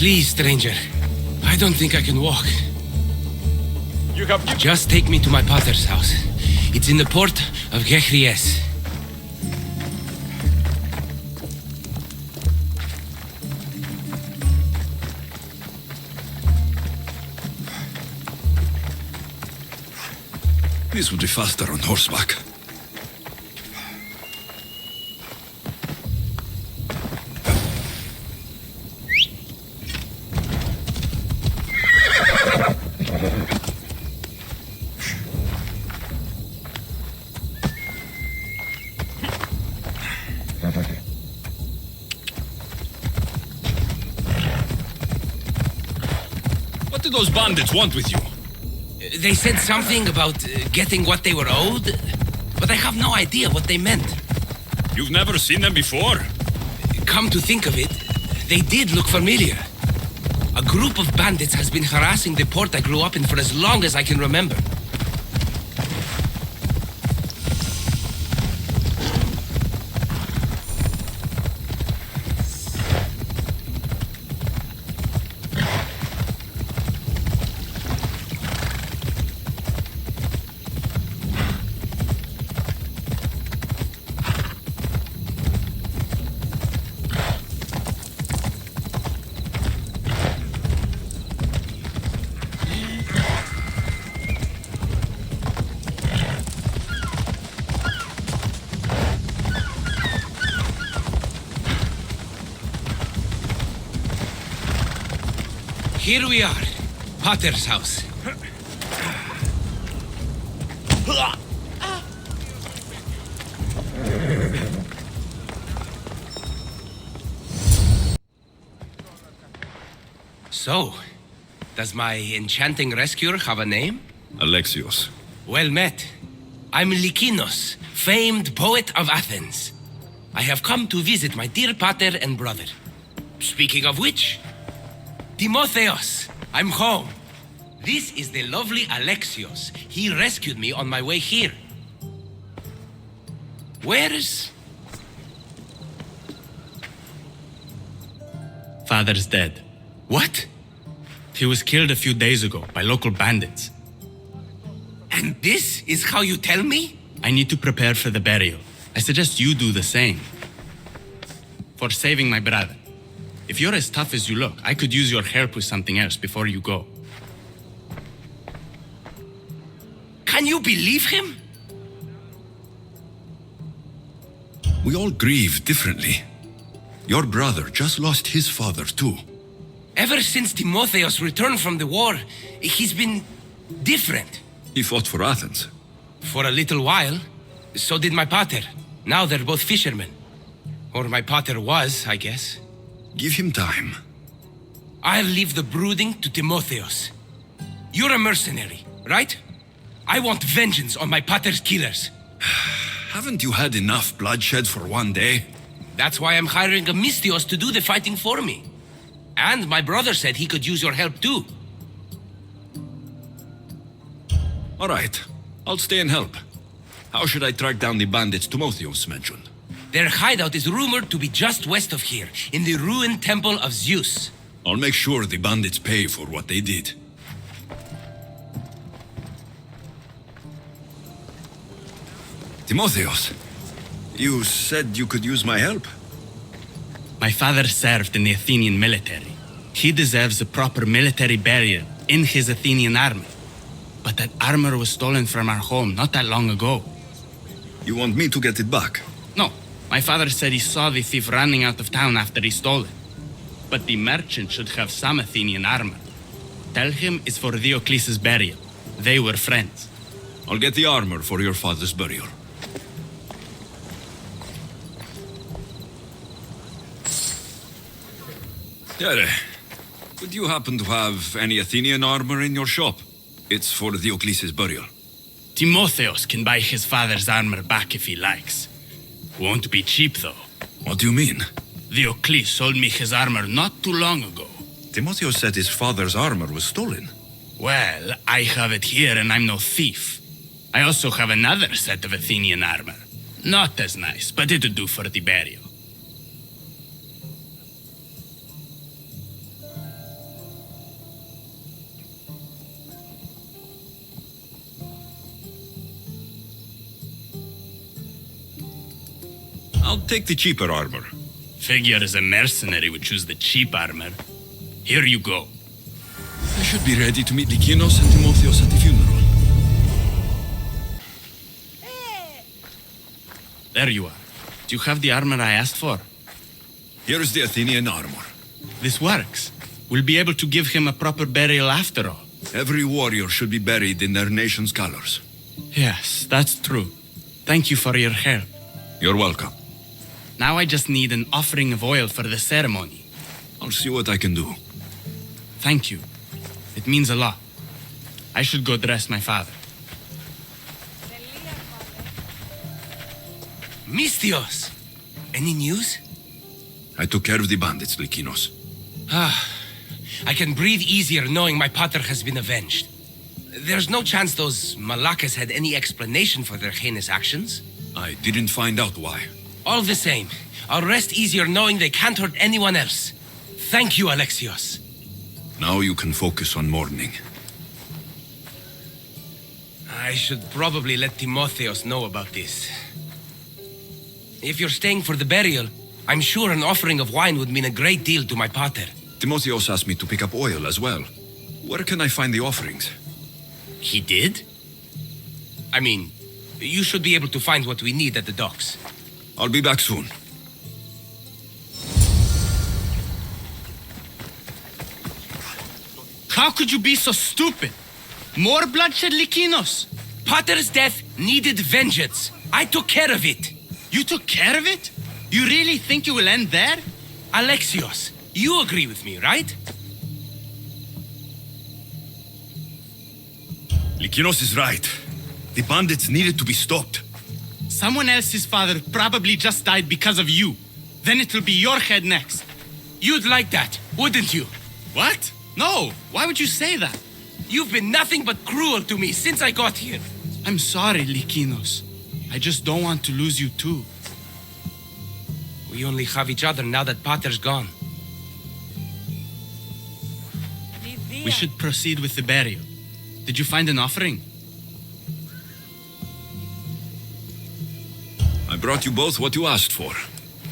Please, stranger. I don't think I can walk. You have... Just take me to my pater's house. It's in the port of Alexios. This would be faster on horseback. What do those bandits want with you? They said something about getting what they were owed, but I have no idea what they meant. You've never seen them before? Come to think of it, they did look familiar. A group of bandits has been harassing the port I grew up in for as long as I can remember. Here we are, Pater's house. So, does my enchanting rescuer have a name? Alexios. Well met. I'm Lykinos, famed poet of Athens. I have come to visit my dear pater and brother. Speaking of which, Timotheos, I'm home. This is the lovely Alexios. He rescued me on my way here. Where's... Father's dead. What? He was killed a few days ago by local bandits. And this is how you tell me? I need to prepare for the burial. I suggest you do the same. For saving my brother. If you're as tough as you look, I could use your help with something else before you go. Can you believe him? We all grieve differently. Your brother just lost his father too. Ever since Timotheos returned from the war, he's been different. He fought for Athens. For a little while, so did my pater. Now they're both fishermen. Or my pater was, I guess. Give him time. I'll leave the brooding to Timotheos. You're a mercenary, right? I want vengeance on my pater's killers. Haven't you had enough bloodshed for one day? That's why I'm hiring a Mystios to do the fighting for me. And my brother said he could use your help too. All right, I'll stay and help. How should I track down the bandits Timotheos mentioned? Their hideout is rumored to be just west of here, in the ruined temple of Zeus. I'll make sure the bandits pay for what they did. Timotheos, you said you could use my help? My father served in the Athenian military. He deserves a proper military burial in his Athenian armor. But that armor was stolen from our home not that long ago. You want me to get it back? No, my father said he saw the thief running out of town after he stole it. But the merchant should have some Athenian armor. Tell him it's for Diocles' burial. They were friends. I'll get the armor for your father's burial. Tere, would you happen to have any Athenian armor in your shop? It's for Diocles' burial. Timotheos can buy his father's armor back if he likes. Won't be cheap, though. What do you mean? Diocles sold me his armor not too long ago. Timotheos said his father's armor was stolen. Well, I have it here and I'm no thief. I also have another set of Athenian armor. Not as nice, but it'll do for the burial. I'll take the cheaper armor. Figures a mercenary would choose the cheap armor. Here you go. I should be ready to meet Lykinos and Timotheos at the funeral. There you are. Do you have the armor I asked for? Here is the Athenian armor. This works. We'll be able to give him a proper burial after all. Every warrior should be buried in their nation's colors. Yes, that's true. Thank you for your help. You're welcome. Now I just need an offering of oil for the ceremony. I'll see what I can do. Thank you. It means a lot. I should go dress my father. Mystios! Any news? I took care of the bandits, Lykinos. I can breathe easier knowing my pater has been avenged. There's no chance those Malakas had any explanation for their heinous actions? I didn't find out why. All the same, I'll rest easier knowing they can't hurt anyone else. Thank you, Alexios. Now you can focus on mourning. I should probably let Timotheos know about this. If you're staying for the burial, I'm sure an offering of wine would mean a great deal to my pater. Timotheos asked me to pick up oil as well. Where can I find the offerings? He did? I mean, you should be able to find what we need at the docks. I'll be back soon. How could you be so stupid? More bloodshed, Lykinos? Pater's death needed vengeance. I took care of it. You took care of it? You really think you will end there? Alexios, you agree with me, right? Lykinos is right. The bandits needed to be stopped. Someone else's father probably just died because of you. Then it will be your head next. You'd like that, wouldn't you? What? No, why would you say that? You've been nothing but cruel to me since I got here. I'm sorry, Lykinos. I just don't want to lose you too. We only have each other now that Pater's gone. We should proceed with the burial. Did you find an offering? I brought you both what you asked for.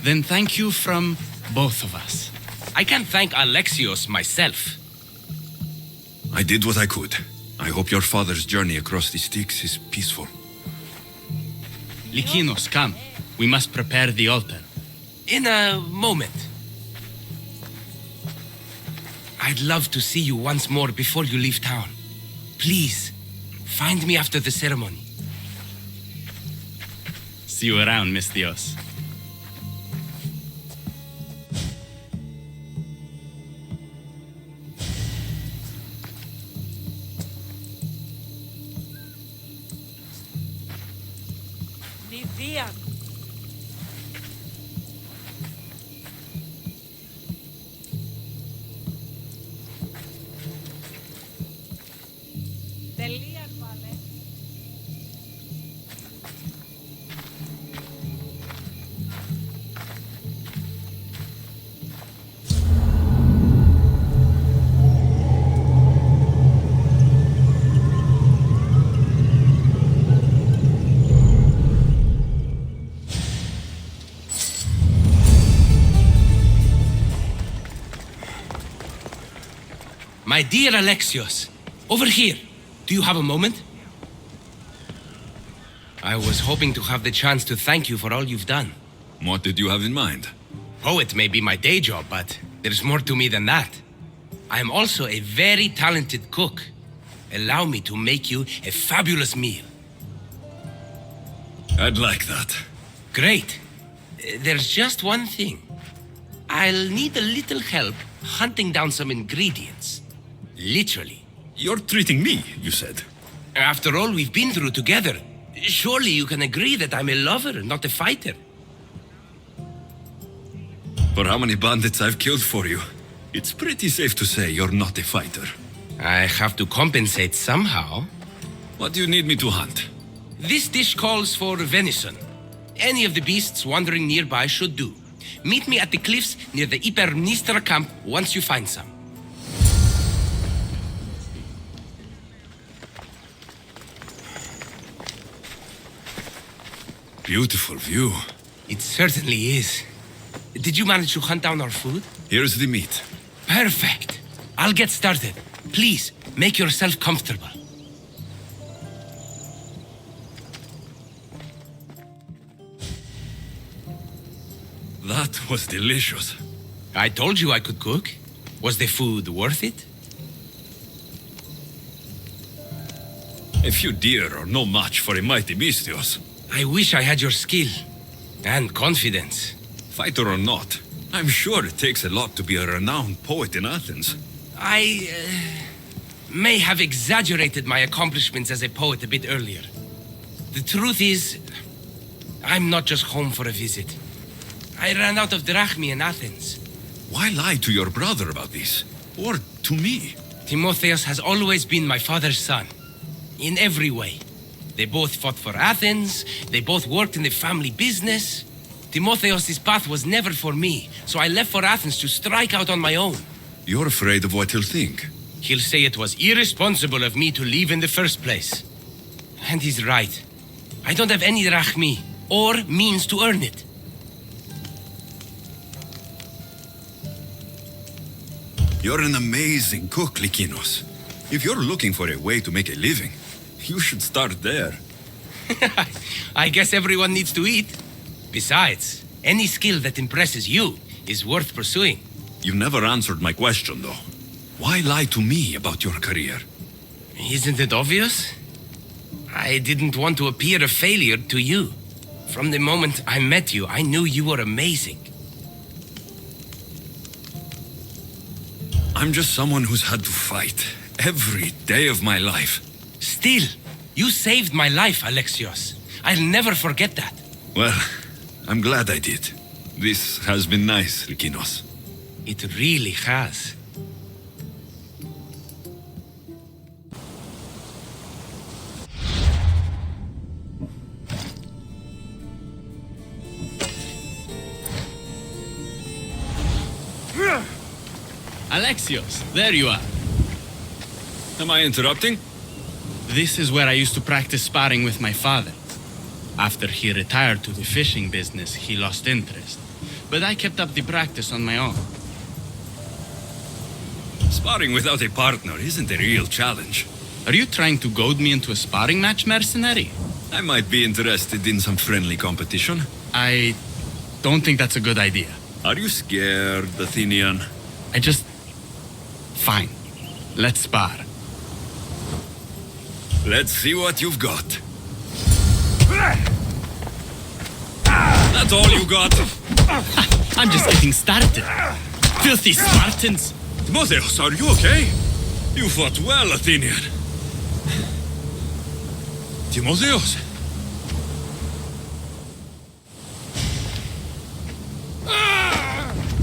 Then thank you from both of us. I can't thank Alexios myself. I did what I could. I hope your father's journey across the Styx is peaceful. Lykinos, come. We must prepare the altar. In a moment. I'd love to see you once more before you leave town. Please, find me after the ceremony. See you around, Mystios. My dear Alexios, over here. Do you have a moment? I was hoping to have the chance to thank you for all you've done. What did you have in mind? Poet may be my day job, but there's more to me than that. I am also a very talented cook. Allow me to make you a fabulous meal. I'd like that. Great. There's just one thing. I'll need a little help hunting down some ingredients. Literally. You're treating me, you said. After all we've been through together, surely you can agree that I'm a lover, not a fighter. For how many bandits I've killed for you, it's pretty safe to say you're not a fighter. I have to compensate somehow. What do you need me to hunt? This dish calls for venison. Any of the beasts wandering nearby should do. Meet me at the cliffs near the Hypermnestra camp once you find some. Beautiful view. It certainly is. Did you manage to hunt down our food? Here's the meat. Perfect. I'll get started. Please, make yourself comfortable. That was delicious. I told you I could cook. Was the food worth it? A few deer are no match for a mighty Alexios. I wish I had your skill. And confidence. Fighter or not, I'm sure it takes a lot to be a renowned poet in Athens. I may have exaggerated my accomplishments as a poet a bit earlier. The truth is, I'm not just home for a visit. I ran out of drachmi in Athens. Why lie to your brother about this? Or to me? Timotheos has always been my father's son. In every way. They both fought for Athens, they both worked in the family business. Timotheos' path was never for me, so I left for Athens to strike out on my own. You're afraid of what he'll think. He'll say it was irresponsible of me to leave in the first place. And he's right. I don't have any drachmi, or means to earn it. You're an amazing cook, Likinos. If you're looking for a way to make a living, you should start there. I guess everyone needs to eat. Besides, any skill that impresses you is worth pursuing. You never answered my question, though. Why lie to me about your career? Isn't it obvious? I didn't want to appear a failure to you. From the moment I met you, I knew you were amazing. I'm just someone who's had to fight every day of my life. Still, you saved my life, Alexios. I'll never forget that. Well, I'm glad I did. This has been nice, Likinos. It really has. Alexios, there you are. Am I interrupting? This is where I used to practice sparring with my father. After he retired to the fishing business, he lost interest. But I kept up the practice on my own. Sparring without a partner isn't a real challenge. Are you trying to goad me into a sparring match, mercenary? I might be interested in some friendly competition. I don't think that's a good idea. Are you scared, Athenian? Fine. Let's spar. Let's see what you've got. That's all you got? I'm just getting started. Filthy Spartans! Timotheos, are you okay? You fought well, Athenian. Timotheos?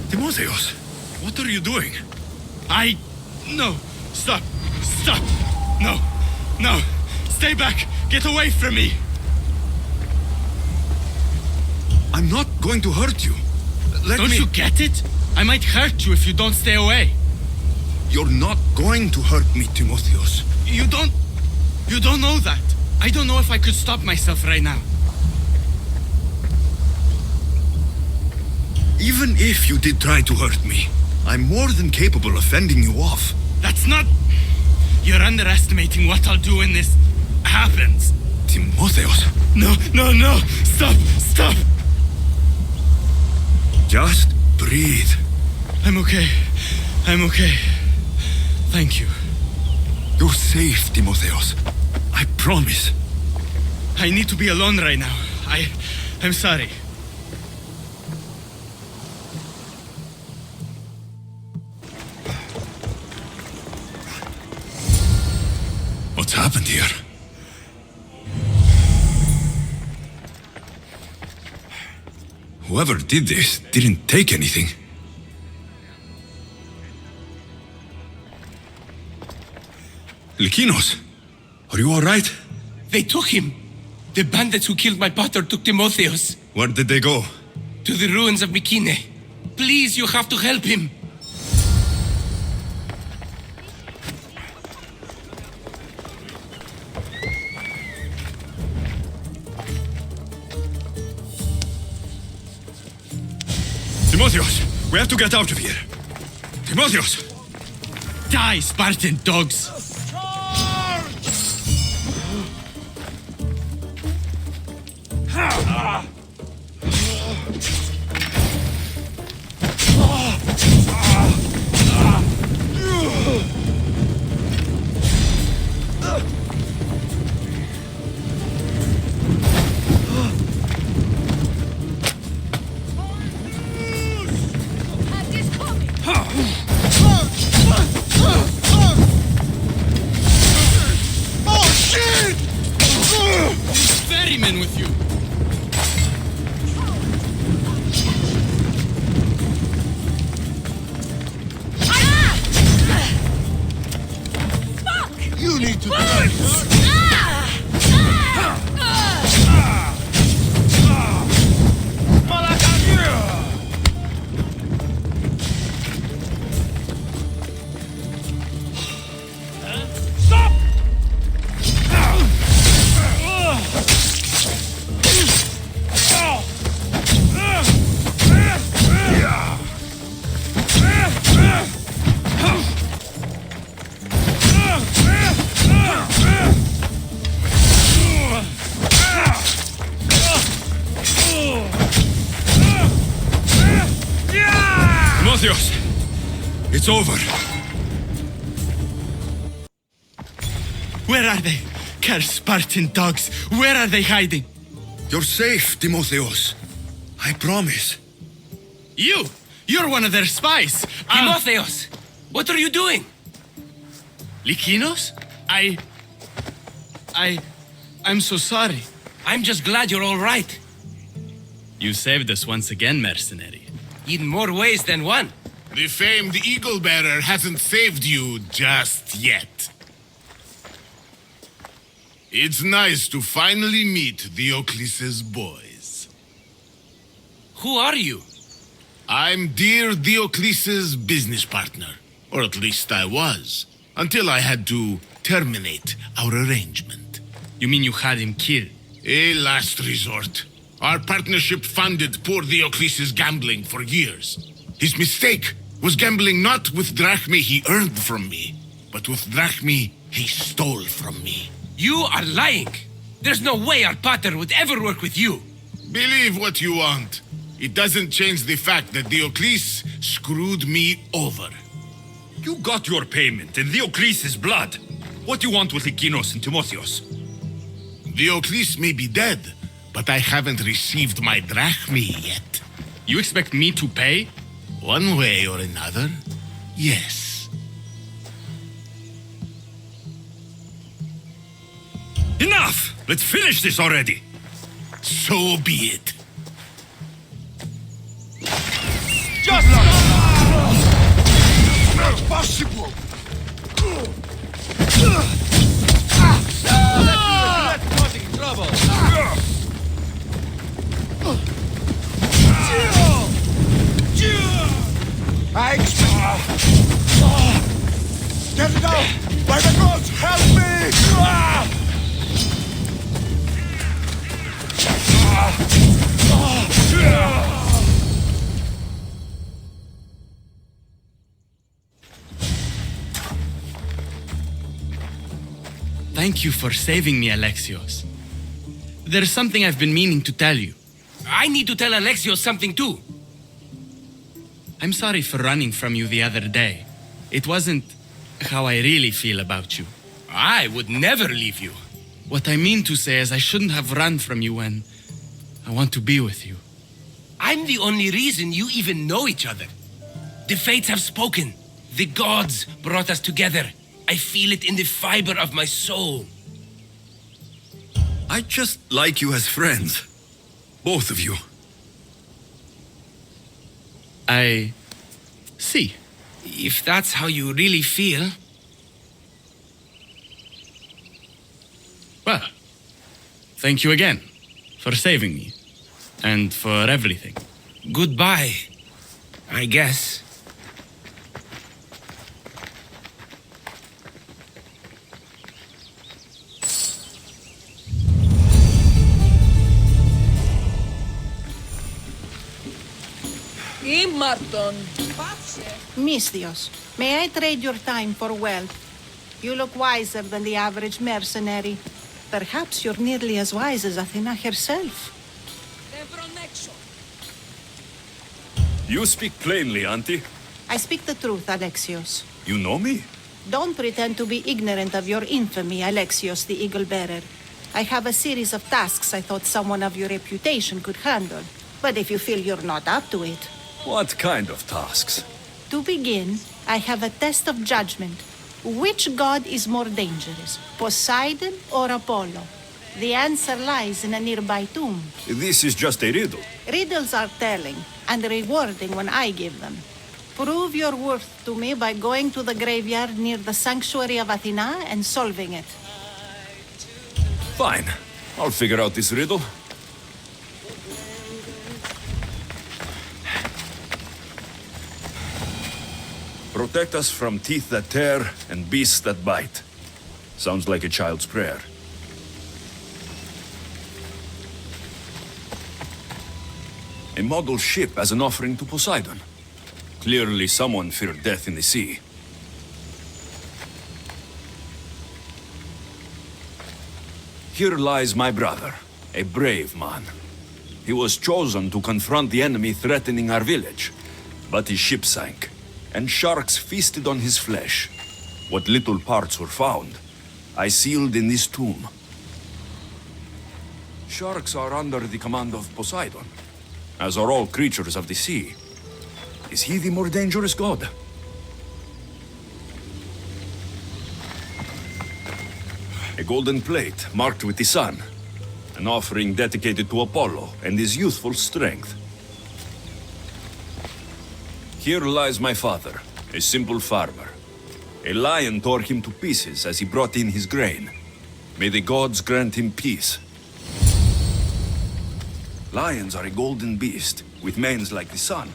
Timotheos, what are you doing? No! Stop! Stop! No! No! Stay back! Get away from me! I'm not going to hurt you. Don't you get it? I might hurt you if you don't stay away. You're not going to hurt me, Timotheos. You don't know that. I don't know if I could stop myself right now. Even if you did try to hurt me, I'm more than capable of fending you off. That's not... You're underestimating what I'll do when this happens. Timotheos. No! Stop! Stop! Just breathe. I'm okay. Thank you. You're safe, Timotheos. I promise. I need to be alone right now. I'm sorry. What's happened here? Whoever did this didn't take anything. Likinos, are you all right? They took him. The bandits who killed my pater took Timotheos. Where did they go? To the ruins of Mykine. Please, you have to help him. Timotheos, we have to get out of here. Timotheos! Die, Spartan dogs! Ferryman with you! You need to die. Timotheos! It's over. Where are they? Cursed Spartan dogs! Where are they hiding? You're safe, Timotheos. I promise. You're one of their spies! Timotheos! What are you doing? Lykinos? I'm so sorry. I'm just glad you're all right. You saved us once again, mercenary. In more ways than one. The famed Eagle Bearer hasn't saved you just yet. It's nice to finally meet Diocles' boys. Who are you? I'm dear Diocles' business partner. Or at least I was. Until I had to terminate our arrangement. You mean you had him killed? A last resort. Our partnership funded poor Diocles' gambling for years. His mistake was gambling not with drachmae he earned from me, but with drachmae he stole from me. You are lying. There's no way our pater would ever work with you. Believe what you want. It doesn't change the fact that Diocles screwed me over. You got your payment in Diocles' blood. What do you want with Lykinos and Timotheos? Diocles may be dead, but I haven't received my drachmae yet. You expect me to pay? One way or another, yes. Enough! Let's finish this already! So be it. Just not possible. Let's causing trouble. I expect. Get it out! By the gods, help me! Thank you for saving me, Alexios. There's something I've been meaning to tell you. I need to tell Alexios something too. I'm sorry for running from you the other day. It wasn't how I really feel about you. I would never leave you. What I mean to say is I shouldn't have run from you when I want to be with you. I'm the only reason you even know each other. The fates have spoken. The gods brought us together. I feel it in the fiber of my soul. I just like you as friends. Both of you. I see. If that's how you really feel. Well, thank you again for saving me and for everything. Goodbye, I guess. Imarton. Misthios, may I trade your time for wealth? You look wiser than the average mercenary. Perhaps you're nearly as wise as Athena herself. You speak plainly, Auntie. I speak the truth, Alexios. You know me? Don't pretend to be ignorant of your infamy, Alexios the Eagle-Bearer. I have a series of tasks I thought someone of your reputation could handle. But if you feel you're not up to it... What kind of tasks? To begin, I have a test of judgment. Which god is more dangerous, Poseidon or Apollo? The answer lies in a nearby tomb. This is just a riddle. Riddles are telling and rewarding when I give them. Prove your worth to me by going to the graveyard near the sanctuary of Athena and solving it. Fine. I'll figure out this riddle. Protect us from teeth that tear and beasts that bite. Sounds like a child's prayer. A model ship as an offering to Poseidon. Clearly someone feared death in the sea. Here lies my brother, a brave man. He was chosen to confront the enemy threatening our village. But his ship sank, and sharks feasted on his flesh. What little parts were found, I sealed in this tomb. Sharks are under the command of Poseidon, as are all creatures of the sea. Is he the more dangerous god? A golden plate marked with the sun. An offering dedicated to Apollo and his youthful strength. Here lies my father, a simple farmer. A lion tore him to pieces as he brought in his grain. May the gods grant him peace. Lions are a golden beast, with manes like the sun.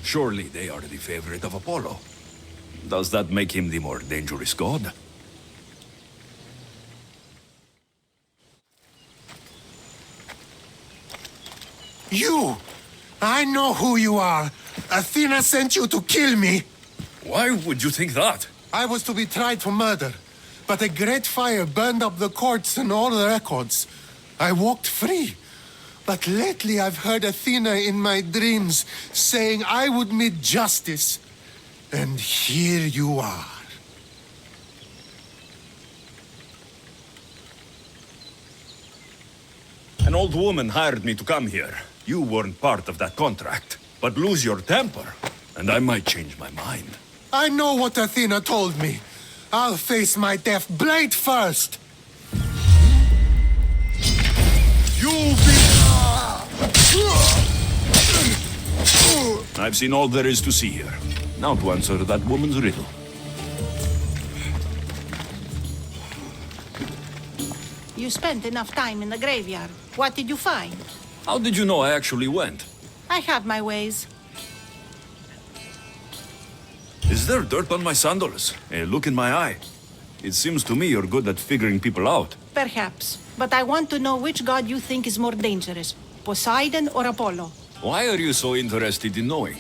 Surely they are the favorite of Apollo. Does that make him the more dangerous god? You! I know who you are. Athena sent you to kill me. Why would you think that? I was to be tried for murder, but a great fire burned up the courts and all the records. I walked free. But lately I've heard Athena in my dreams saying I would meet justice. And here you are. An old woman hired me to come here. You weren't part of that contract. But lose your temper, and I might change my mind. I know what Athena told me. I'll face my death blade first. You'll be... I've seen all there is to see here. Now to answer that woman's riddle. You spent enough time in the graveyard. What did you find? How did you know I actually went? I have my ways. Is there dirt on my sandals? A look in my eye? It seems to me you're good at figuring people out. Perhaps. But I want to know which god you think is more dangerous, Poseidon or Apollo. Why are you so interested in knowing?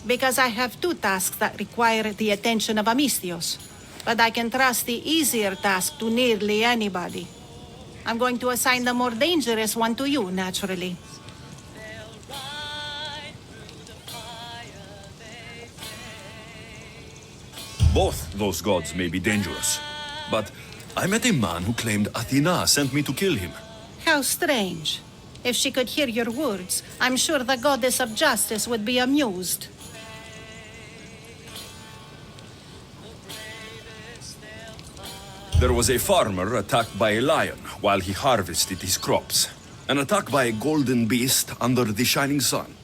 Because I have two tasks that require the attention of a Misthios. But I can trust the easier task to nearly anybody. I'm going to assign the more dangerous one to you, naturally. Both those gods may be dangerous. But I met a man who claimed Athena sent me to kill him. How strange. If she could hear your words, I'm sure the goddess of justice would be amused. There was a farmer attacked by a lion while he harvested his crops. An attack by a golden beast under the shining sun.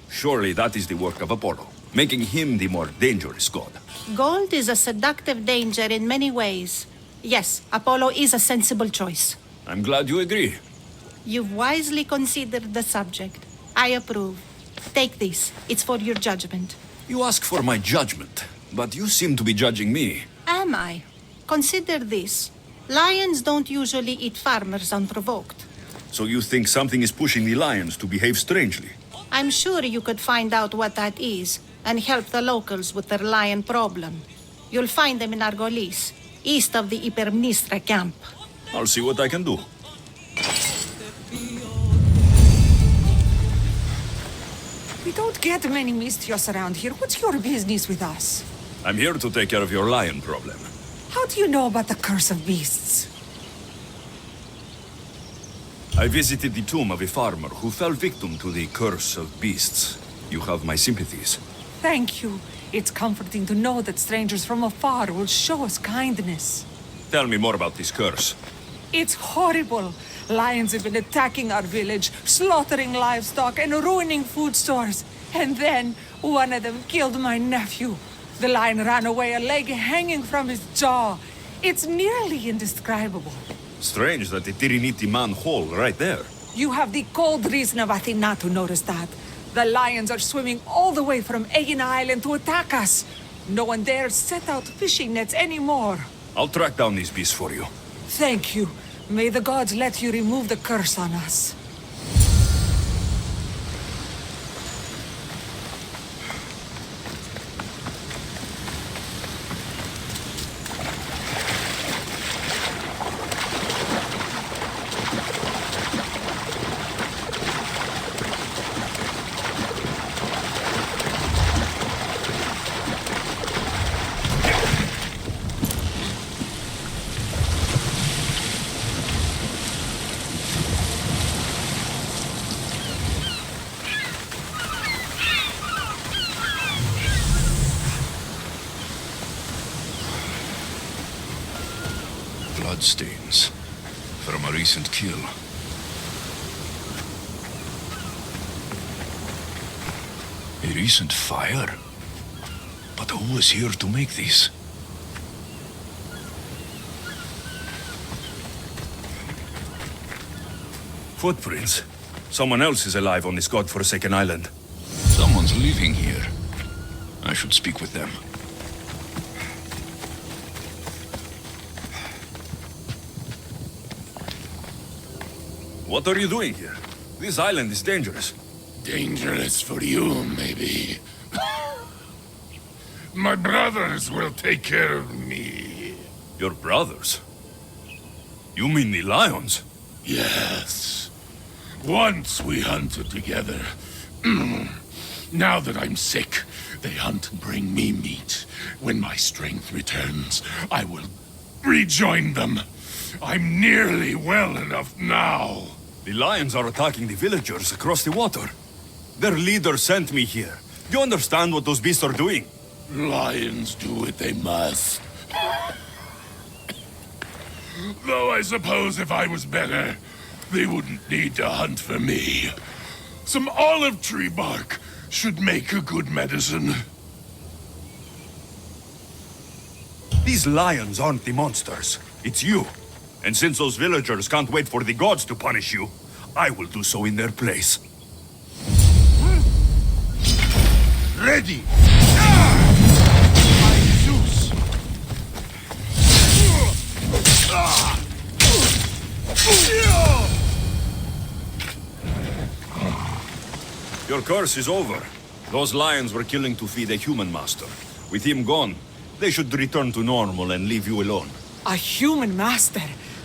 Surely that is the work of Apollo, making him the more dangerous god. Gold is a seductive danger in many ways. Yes, Apollo is a sensible choice. I'm glad you agree. You've wisely considered the subject. I approve. Take this. It's for your judgment. You ask for my judgment, but you seem to be judging me. Am I? Consider this. Lions don't usually eat farmers unprovoked. So you think something is pushing the lions to behave strangely? I'm sure you could find out what that is and help the locals with their lion problem. You'll find them in Argolis, east of the Hypermnestra camp. I'll see what I can do. We don't get many Mistios around here. What's your business with us? I'm here to take care of your lion problem. How do you know about the curse of beasts? I visited the tomb of a farmer who fell victim to the curse of beasts. You have my sympathies. Thank you. It's comforting to know that strangers from afar will show us kindness. Tell me more about this curse. It's horrible. Lions have been attacking our village, slaughtering livestock and ruining food stores. And then one of them killed my nephew. The lion ran away, a leg hanging from his jaw. It's nearly indescribable. Strange that it didn't eat the man whole right there. You have the cold reason of Athena to notice that. The lions are swimming all the way from Aegina Island to attack us. No one dares set out fishing nets anymore. I'll track down these beasts for you. Thank you. May the gods let you remove the curse on us. Bloodstains from a recent kill. A recent fire? But who was here to make these? Footprints. Someone else is alive on this godforsaken island. Someone's living here. I should speak with them. What are you doing here? This island is dangerous. Dangerous for you, maybe. My brothers will take care of me. Your brothers? You mean the lions? Yes. Once we hunted together. Now that I'm sick, they hunt and bring me meat. When my strength returns, I will rejoin them. I'm nearly well enough now. The lions are attacking the villagers across the water. Their leader sent me here. Do you understand what those beasts are doing? Lions do what they must. Though I suppose if I was better, they wouldn't need to hunt for me. Some olive tree bark should make a good medicine. These lions aren't the monsters. It's you. And since those villagers can't wait for the gods to punish you, I will do so in their place. Ready! My Zeus! Your curse is over. Those lions were killing to feed a human master. With him gone, they should return to normal and leave you alone. A human master?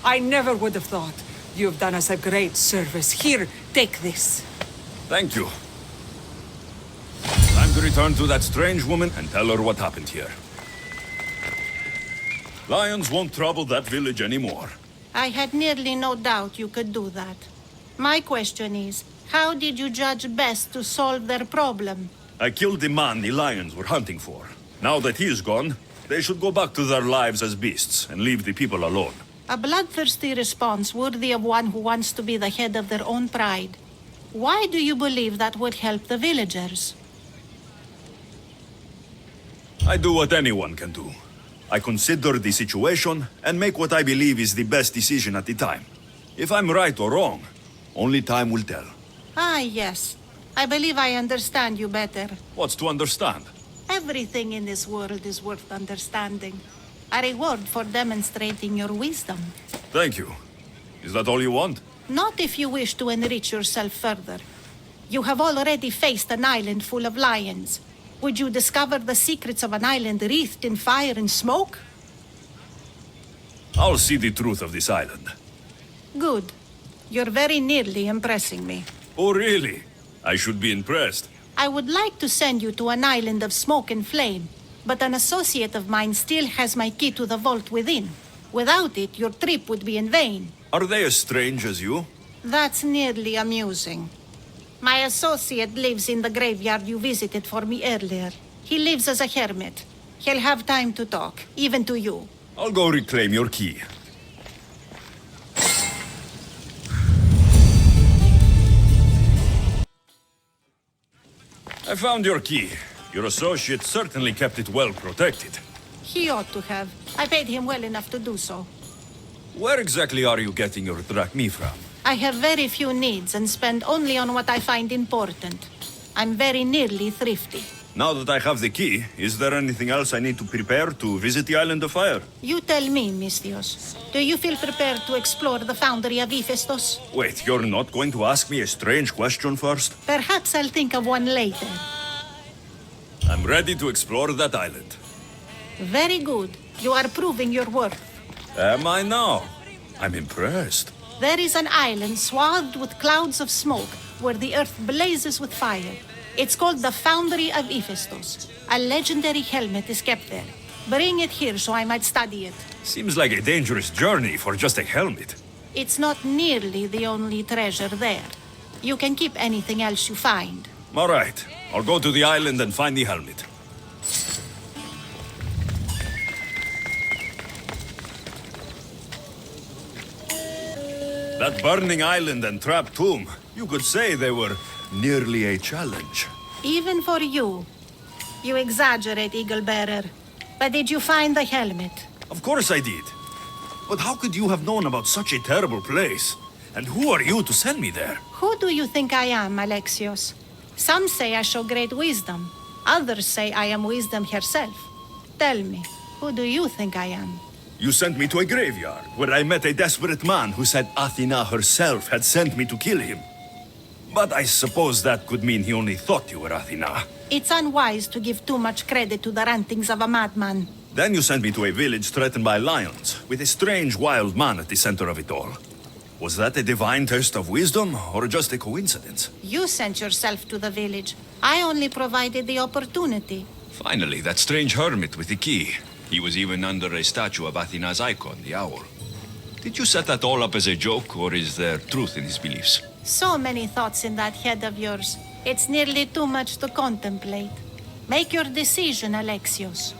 I never would have thought. You've done us a great service. Here, take this. Thank you. Time to return to that strange woman and tell her what happened here. Lions won't trouble that village anymore. I had nearly no doubt you could do that. My question is, how did you judge best to solve their problem? I killed the man the lions were hunting for. Now that he is gone, they should go back to their lives as beasts and leave the people alone. A bloodthirsty response worthy of one who wants to be the head of their own pride. Why do you believe that would help the villagers? I do what anyone can do. I consider the situation and make what I believe is the best decision at the time. If I'm right or wrong, only time will tell. Ah, yes. I believe I understand you better. What's to understand? Everything in this world is worth understanding. A reward for demonstrating your wisdom. Thank you. Is that all you want? Not if you wish to enrich yourself further. You have already faced an island full of lions. Would you discover the secrets of an island wreathed in fire and smoke? I'll see the truth of this island. Good. You're very nearly impressing me. Oh, really? I should be impressed. I would like to send you to an island of smoke and flame, but an associate of mine still has my key to the vault within. Without it, your trip would be in vain. Are they as strange as you? That's nearly amusing. My associate lives in the graveyard you visited for me earlier. He lives as a hermit. He'll have time to talk, even to you. I'll go reclaim your key. I found your key. Your associate certainly kept it well protected. He ought to have. I paid him well enough to do so. Where exactly are you getting your drachmi from? I have very few needs and spend only on what I find important. I'm very nearly thrifty. Now that I have the key, is there anything else I need to prepare to visit the Island of Fire? You tell me, Mistios. Do you feel prepared to explore the foundry of Hephaestus? Wait, you're not going to ask me a strange question first? Perhaps I'll think of one later. I'm ready to explore that island. Very good. You are proving your worth. Am I now? I'm impressed. There is an island swathed with clouds of smoke where the earth blazes with fire. It's called the Foundry of Hephaestus. A legendary helmet is kept there. Bring it here so I might study it. Seems like a dangerous journey for just a helmet. It's not nearly the only treasure there. You can keep anything else you find. All right, I'll go to the island and find the helmet. That burning island and trapped tomb, you could say they were nearly a challenge. Even for you. You exaggerate, Eagle Bearer. But did you find the helmet? Of course I did. But how could you have known about such a terrible place? And who are you to send me there? Who do you think I am, Alexios? Some say I show great wisdom. Others say I am wisdom herself. Tell me, who do you think I am? You sent me to a graveyard where I met a desperate man who said Athena herself had sent me to kill him. But I suppose that could mean he only thought you were Athena. It's unwise to give too much credit to the rantings of a madman. Then you sent me to a village threatened by lions, with a strange wild man at the center of it all. Was that a divine test of wisdom, or just a coincidence? You sent yourself to the village. I only provided the opportunity. Finally, that strange hermit with the key. He was even under a statue of Athena's icon, the owl. Did you set that all up as a joke, or is there truth in his beliefs? So many thoughts in that head of yours. It's nearly too much to contemplate. Make your decision, Alexios.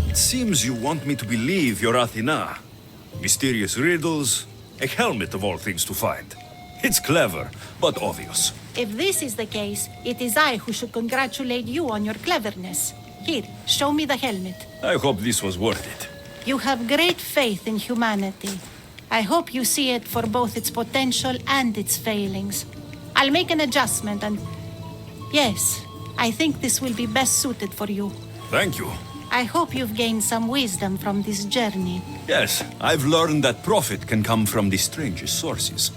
It seems you want me to believe you're Athena. Mysterious riddles, a helmet of all things to find. It's clever, but obvious. If this is the case, it is I who should congratulate you on your cleverness. Here, show me the helmet. I hope this was worth it. You have great faith in humanity. I hope you see it for both its potential and its failings. I'll make an adjustment and... Yes, I think this will be best suited for you. Thank you. I hope you've gained some wisdom from this journey. Yes, I've learned that profit can come from the strangest sources.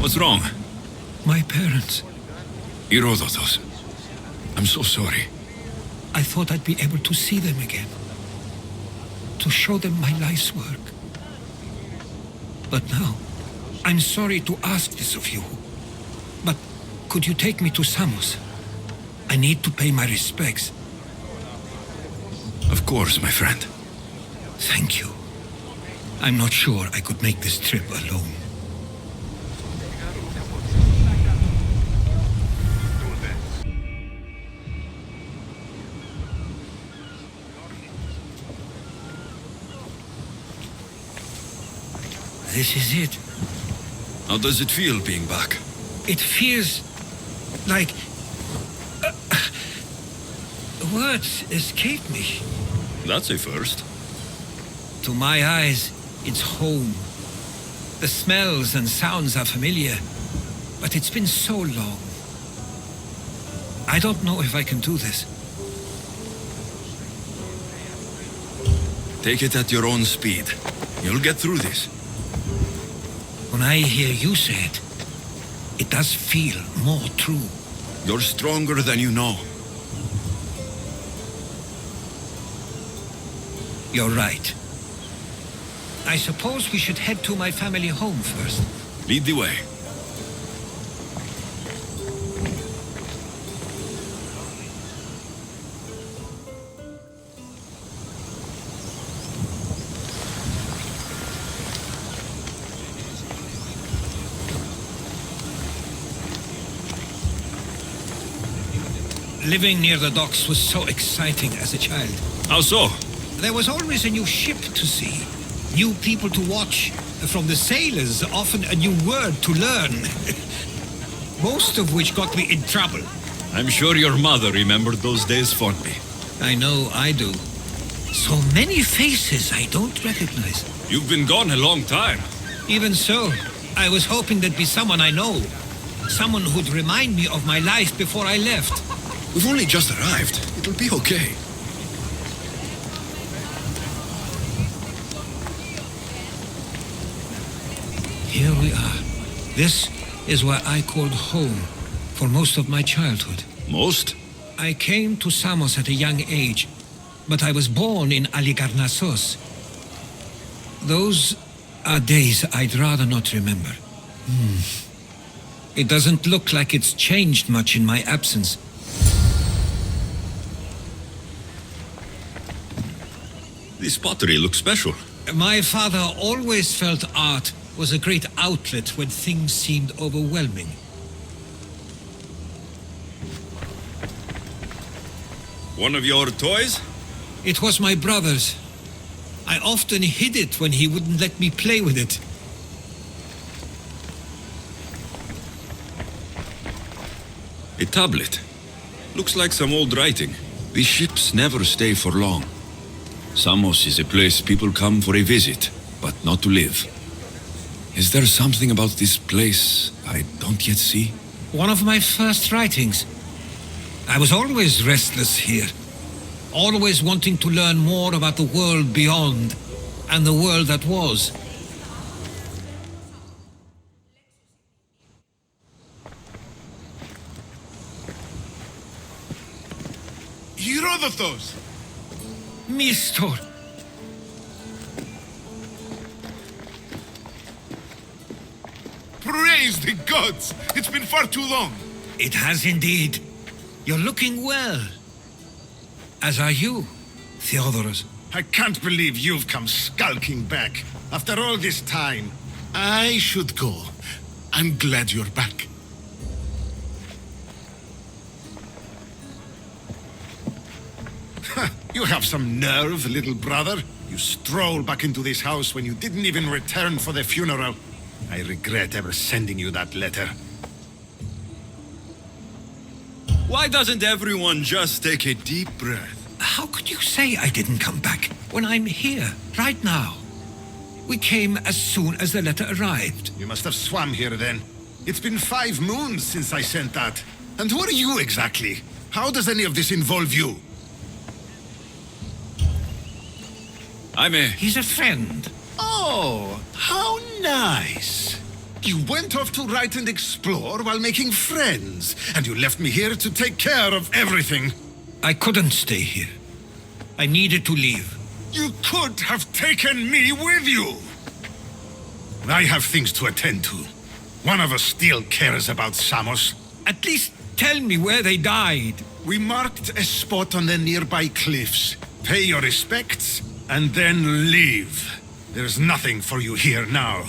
What's wrong? My parents. Herodotos. I'm so sorry. I thought I'd be able to see them again. To show them my life's work. But now, I'm sorry to ask this of you. But could you take me to Samos? I need to pay my respects. Of course, my friend. Thank you. I'm not sure I could make this trip alone. This is it. How does it feel being back? It feels like... words escape me. That's a first. To my eyes, it's home. The smells and sounds are familiar, but it's been so long. I don't know if I can do this. Take it at your own speed. You'll get through this. When I hear you say it, it does feel more true. You're stronger than you know. You're right. I suppose we should head to my family home first. Lead the way. Living near the docks was so exciting as a child. How so? There was always a new ship to see, new people to watch, from the sailors, often a new word to learn. Most of which got me in trouble. I'm sure your mother remembered those days fondly. I know I do. So many faces I don't recognize. You've been gone a long time. Even so, I was hoping there'd be someone I know. Someone who'd remind me of my life before I left. We've only just arrived. It'll be okay. Here we are. This is where I called home for most of my childhood. Most? I came to Samos at a young age, but I was born in Aligarnassos. Those are days I'd rather not remember. It doesn't look like it's changed much in my absence. This pottery looks special. My father always felt art was a great outlet when things seemed overwhelming. One of your toys? It was my brother's. I often hid it when he wouldn't let me play with it. A tablet. Looks like some old writing. These ships never stay for long. Samos is a place people come for a visit, but not to live. Is there something about this place I don't yet see? One of my first writings. I was always restless here. Always wanting to learn more about the world beyond and the world that was. Herodotos! Mistor! Praise the gods! It's been far too long. It has indeed. You're looking well. As are you, Theodoros. I can't believe you've come skulking back. After all this time, I should go. I'm glad you're back. You have some nerve, little brother. You stroll back into this house when you didn't even return for the funeral. I regret ever sending you that letter. Why doesn't everyone just take a deep breath? How could you say I didn't come back when I'm here, right now? We came as soon as the letter arrived. You must have swum here then. It's been 5 moons since I sent that. And who are you exactly? How does any of this involve you? He's a friend. Oh, how nice. You went off to write and explore while making friends, and you left me here to take care of everything. I couldn't stay here. I needed to leave. You could have taken me with you. I have things to attend to. One of us still cares about Samos. At least tell me where they died. We marked a spot on the nearby cliffs. Pay your respects, and then leave. There's nothing for you here now.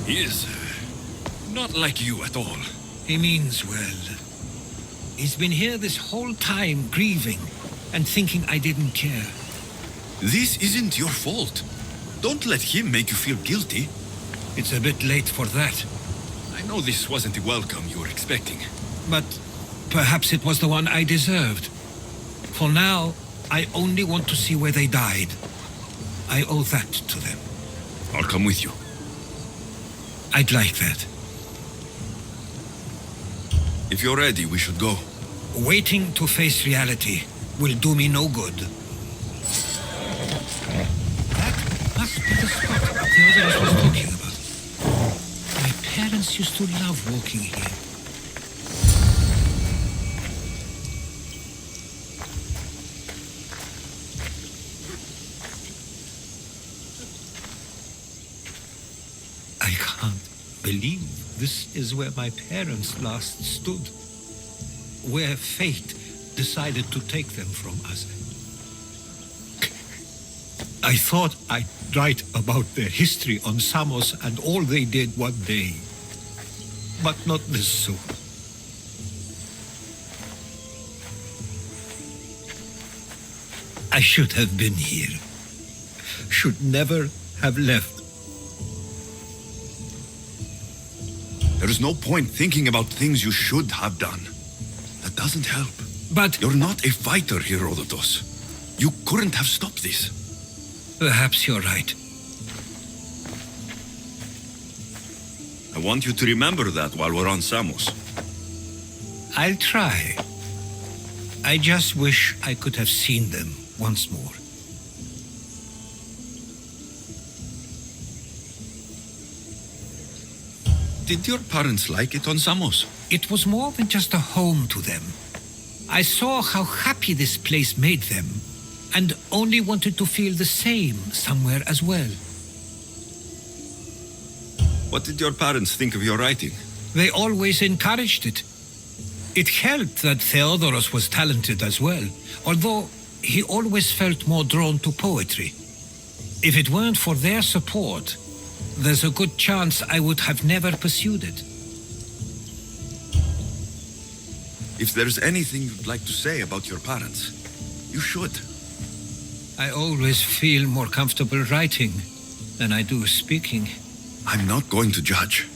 He is not like you at all. He means well. He's been here this whole time grieving and thinking I didn't care. This isn't your fault. Don't let him make you feel guilty. It's a bit late for that. I know this wasn't the welcome you were expecting. But perhaps it was the one I deserved. For now, I only want to see where they died. I owe that to them. I'll come with you. I'd like that. If you're ready, we should go. Waiting to face reality will do me no good. That must be the spot Theodorus was talking about. My parents used to love walking here. I can't believe this is where my parents last stood. Where fate decided to take them from us. I thought I'd write about their history on Samos and all they did one day. But not this soon. I should have been here. Should never have left. There is no point thinking about things you should have done. That doesn't help. But You're not a fighter, Herodotus. You couldn't have stopped this. perhaps you're right. I want you to remember that while we're on Samos. I'll try. I just wish I could have seen them once more. Did your parents like it on Samos? It was more than just a home to them. I saw how happy this place made them, and only wanted to feel the same somewhere as well. What did your parents think of your writing? They always encouraged it. It helped that Theodorus was talented as well, although he always felt more drawn to poetry. If it weren't for their support, there's a good chance I would have never pursued it. If there's anything you'd like to say about your parents, you should. I always feel more comfortable writing than I do speaking. I'm not going to judge.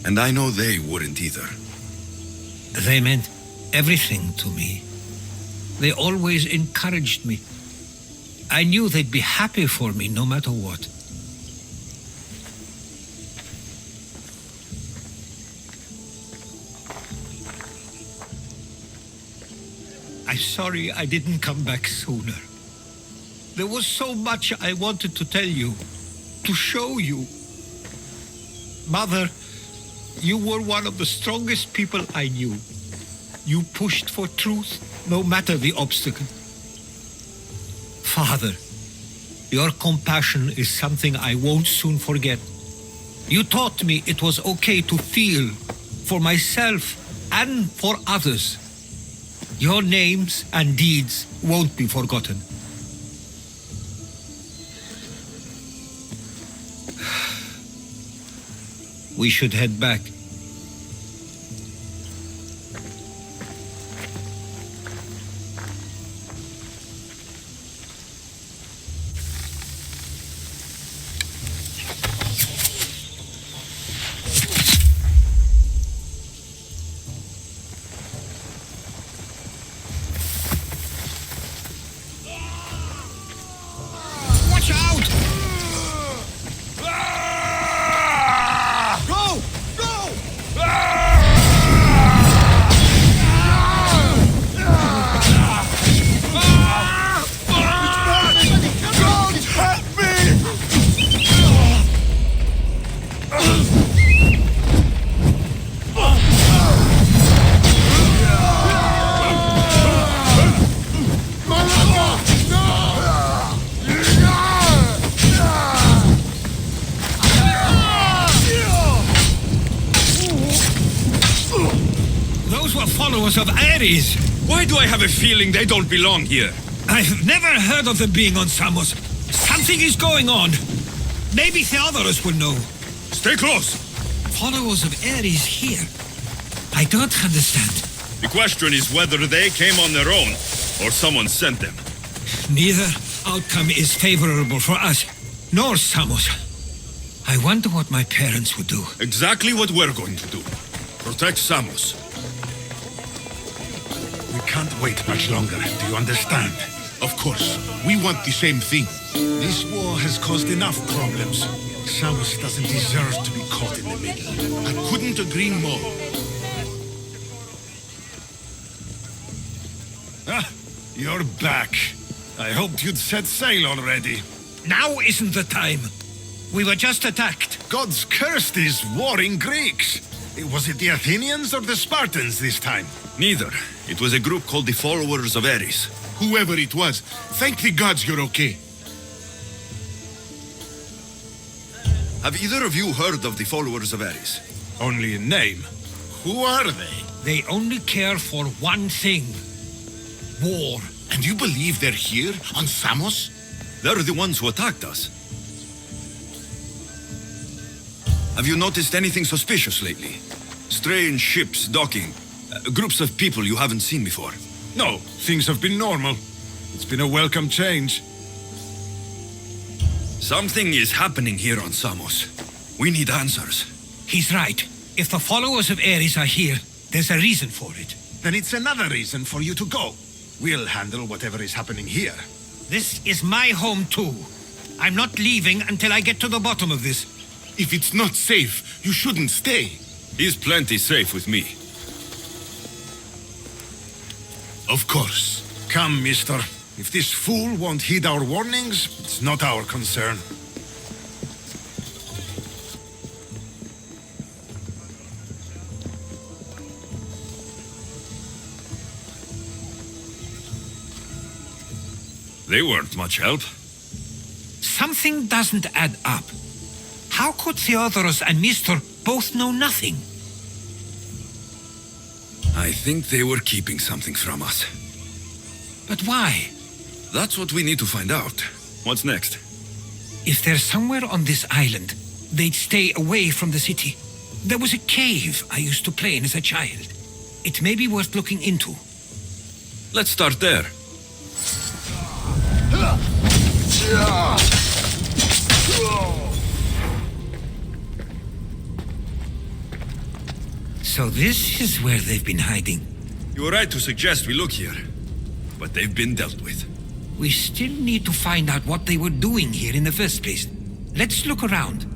And I know they wouldn't either. They meant everything to me. They always encouraged me. I knew they'd be happy for me no matter what. I'm sorry I didn't come back sooner. There was so much I wanted to tell you, to show you. Mother, you were one of the strongest people I knew. You pushed for truth, no matter the obstacle. Father, your compassion is something I won't soon forget. You taught me it was okay to feel, for myself and for others. Your names and deeds won't be forgotten. We should head back. Watch out! Go! Go! Don't hurt me! Those were followers of Ares. Why do I have a feeling they don't belong here? I've never heard of them being on Samos. Something is going on. Maybe Theodorus will know. Stay close! Followers of Ares here? I don't understand. The question is whether they came on their own, or someone sent them. Neither outcome is favorable for us. nor Samos. I wonder what my parents would do. Exactly what we're going to do. Protect Samos. We can't wait much longer, do you understand? Of course, we want the same thing. This war has caused enough problems. Samos doesn't deserve to be caught in the middle. I couldn't agree more. Ah, you're back. I hoped you'd set sail already. Now isn't the time. We were just attacked. God's cursed these warring Greeks. Was it the Athenians or the Spartans this time? Neither. It was a group called the Followers of Ares. Whoever it was, thank the gods you're okay. Have either of you heard of the Followers of Ares? Only in name. Who are they? They only care for one thing. War. And you believe they're here, on Samos? They're the ones who attacked us. Have you noticed anything suspicious lately? Strange ships docking, groups of people you haven't seen before. No, things have been normal. It's been a welcome change. Something is happening here on Samos. We need answers. He's right. If the followers of Ares are here, there's a reason for it. Then it's another reason for you to go. We'll handle whatever is happening here. This is my home too. I'm not leaving until I get to the bottom of this. If it's not safe, you shouldn't stay. He's plenty safe with me. Of course. Come, mister. If this fool won't heed our warnings, it's not our concern. They weren't much help. Something doesn't add up. How could Theodoros and Mistor both know nothing? I think they were keeping something from us. But why? That's what we need to find out. What's next? If they're somewhere on this island, they'd stay away from the city. There was a cave I used to play in as a child. It may be worth looking into. Let's start there. So this is where they've been hiding. You were right to suggest we look here. But they've been dealt with. We still need to find out what they were doing here in the first place. Let's look around.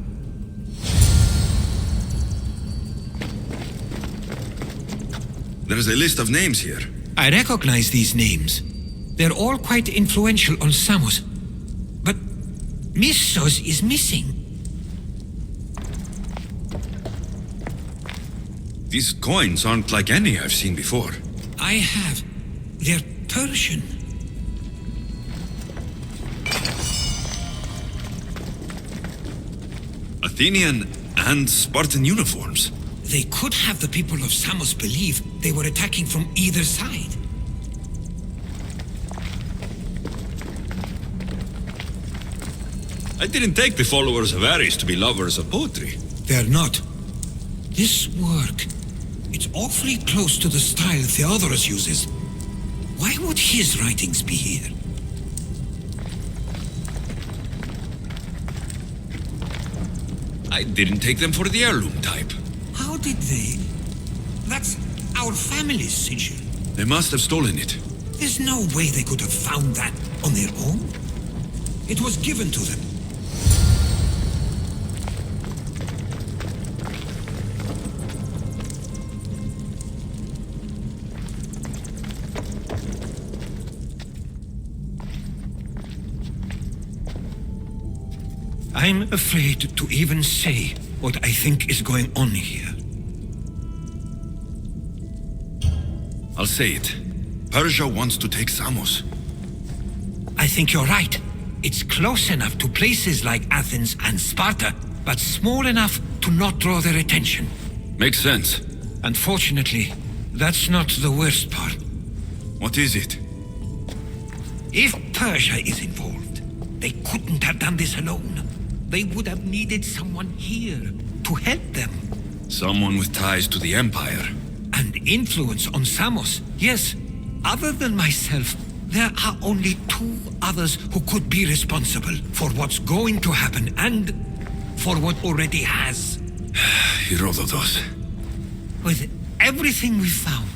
There's a list of names here. I recognize these names. They're all quite influential on Samos. But Missos is missing. These coins aren't like any I've seen before. I have. They're Persian. Athenian and Spartan uniforms. They could have the people of Samos believe they were attacking from either side. I didn't take the followers of Ares to be lovers of poetry. They're not. This work, it's awfully close to the style Theodoros uses. Why would his writings be here? I didn't take them for the heirloom type. How did they? That's our family's sigil. They must have stolen it. There's no way they could have found that on their own. It was given to them. I'm afraid to even say what I think is going on here. I'll say it. Persia wants to take Samos. I think you're right. It's close enough to places like Athens and Sparta, but small enough to not draw their attention. Makes sense. Unfortunately, that's not the worst part. What is it? If Persia is involved, they couldn't have done this alone. They would have needed someone here to help them. Someone with ties to the Empire. And influence on Samos, yes. Other than myself, There are only two others who could be responsible for what's going to happen and for what already has. Herodotus. With everything we've found,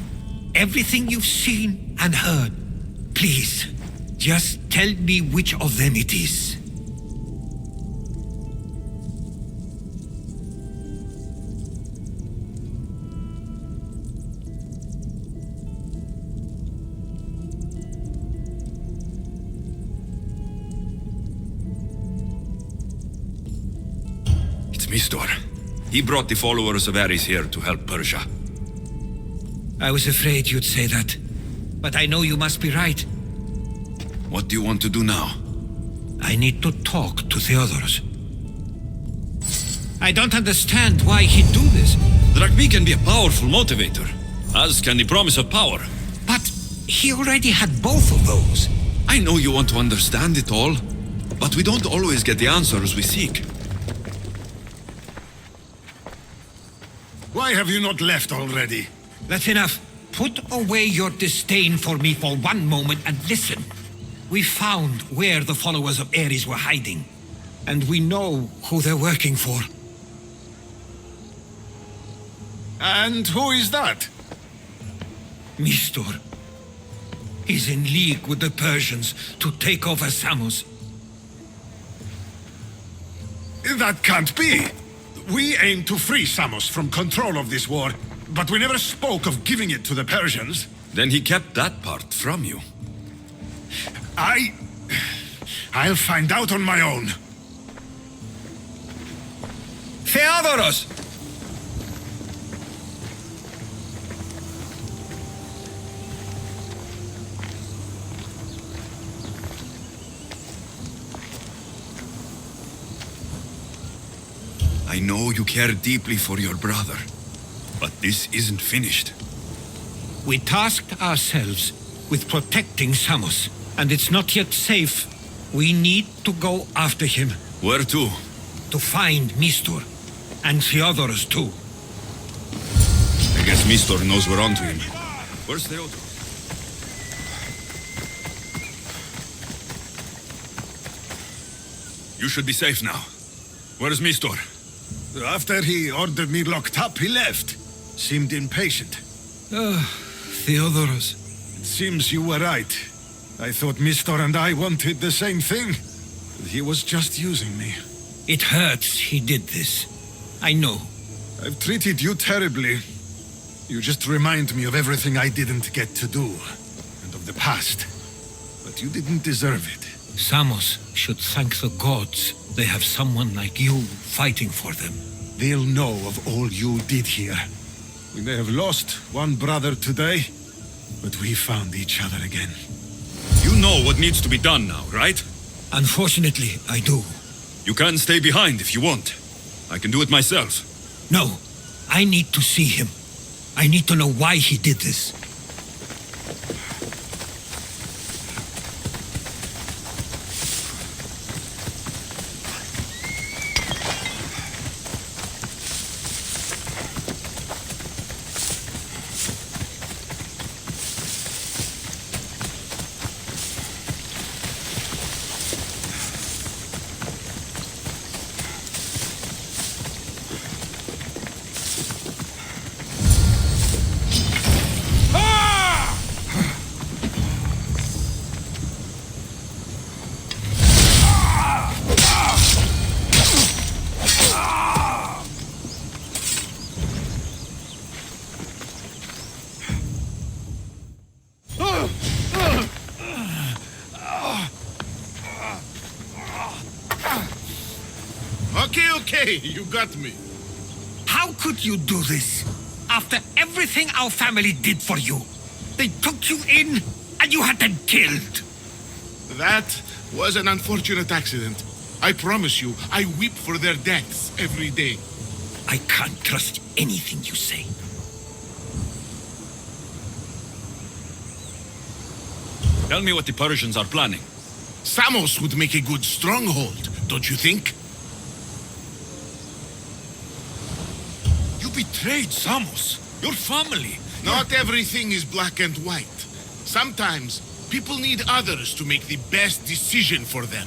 everything you've seen and heard, please, just tell me which of them it is. Mistor. He brought the followers of Ares here to help Persia. I was afraid you'd say that, but I know you must be right. What do you want to do now? I need to talk to Theodoros. I don't understand why he'd do this. Drachmi can be a powerful motivator, as can the promise of power. But he already had both of those. I know you want to understand it all, but we don't always get the answers we seek. Why have you not left already? That's enough. Put away your disdain for me for one moment and listen. We found where the followers of Ares were hiding, and we know who they're working for. And who is that? Mistor. He's in league with the Persians to take over Samos. That can't be. We aim to free Samos from control of this war, but we never spoke of giving it to the Persians. Then he kept that part from you. I'll find out on my own. Theodoros! I know you care deeply for your brother, but this isn't finished. We tasked ourselves with protecting Samos, and it's not yet safe. We need to go after him. Where to? To find Mistor, and Theodoros too. I guess Mistor knows we're onto him. Where's Theodoros? You should be safe now. Where's Mistor? After he ordered me locked up, he left. Seemed impatient. Theodoros. It seems you were right. I thought Mistor and I wanted the same thing. He was just using me. It hurts he did this. I know. I've treated you terribly. You just remind me of everything I didn't get to do, and of the past. But you didn't deserve it. Samos should thank the gods they have someone like you fighting for them. They'll know of all you did here. We may have lost one brother today, but we found each other again. You know what needs to be done now, right? Unfortunately, I do. You can stay behind if you want. I can do it myself. No, I need to see him. I need to know why he did this. Okay, you got me. How could you do this? After everything our family did for you. They took you in, and you had them killed. That was an unfortunate accident. I promise you, I weep for their deaths every day. I can't trust anything you say. Tell me what the Persians are planning. Samos would make a good stronghold, don't you think? You betrayed Samos, your family. Not everything is black and white. Sometimes People need others to make the best decision for them.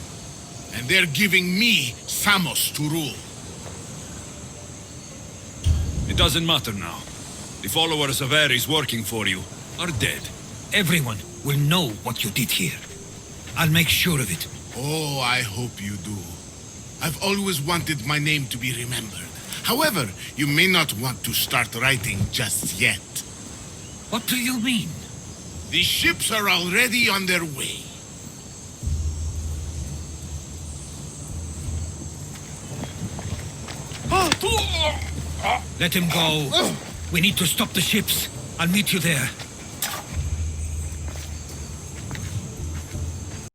And they're giving me Samos to rule. It doesn't matter now. The followers of Ares working for you are dead. Everyone will know what you did here. I'll make sure of it. Oh, I hope you do. I've always wanted my name to be remembered. However, you may not want to start writing just yet. What do you mean? The ships are already on their way. Let him go. We need to stop the ships. I'll meet you there.